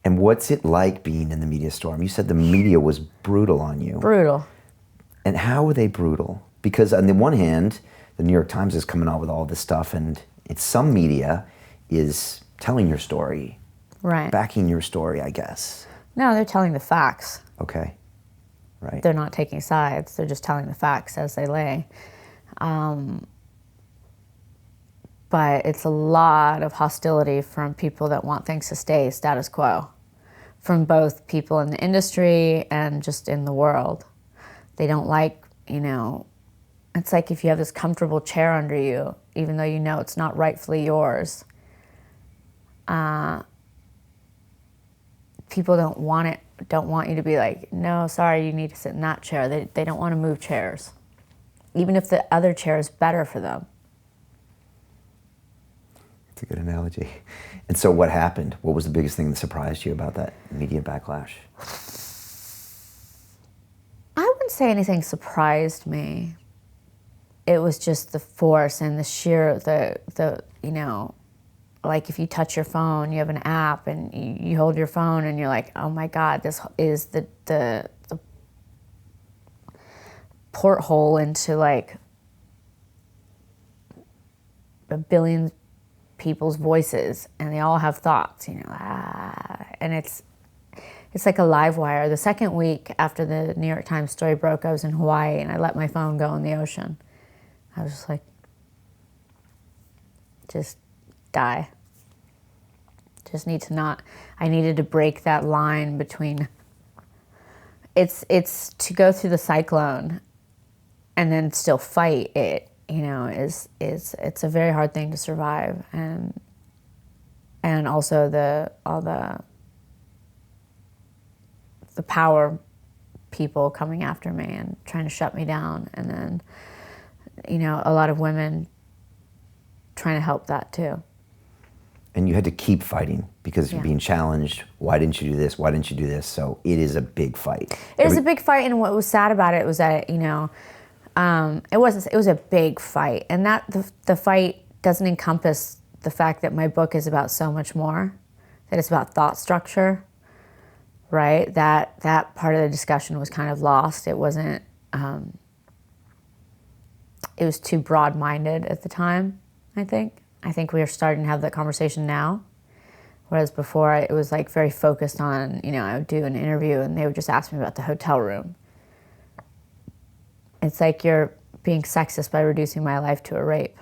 And what's it like being in the media storm? You said the media was brutal on you. Brutal. And how were they brutal? Because on the one hand, the New York Times is coming out with all this stuff, and it's some media is telling your story, Right. backing your story, I guess. No, they're telling the facts. Okay, right. They're not taking sides. They're just telling the facts as they lay. But it's a lot of hostility from people that want things to stay status quo, from both people in the industry and just in the world. They don't like, it's like if you have this comfortable chair under you, even though you know it's not rightfully yours, people don't want you to be like, no, sorry, you need to sit in that chair. They don't want to move chairs, even if the other chair is better for them. That's a good analogy. And so what happened? What was the biggest thing that surprised you about that media backlash? I wouldn't say anything surprised me. It was just the force and the sheer, like if you touch your phone, you have an app and you hold your phone and you're like, oh my God, this is the porthole into like a billion people's voices, and they all have thoughts, and it's like a live wire. The second week after the New York Times story broke, I was in Hawaii and I let my phone go in the ocean. I was just like, just die. I needed to break that line between, it's to go through the cyclone and then still fight it, it's a very hard thing to survive. And also all the power people coming after me and trying to shut me down. And then, a lot of women trying to help that too. And you had to keep fighting because you're being challenged. Why didn't you do this? Why didn't you do this? So it is a big fight. It was a big fight, and what was sad about it was that, it was a big fight. And that the fight doesn't encompass the fact that my book is about so much more, that it's about thought structure, right? That part of the discussion was kind of lost. It wasn't, it was too broad-minded at the time, I think. I think we are starting to have that conversation now. Whereas before, it was like very focused on, I would do an interview and they would just ask me about the hotel room. It's like you're being sexist by reducing my life to a rape.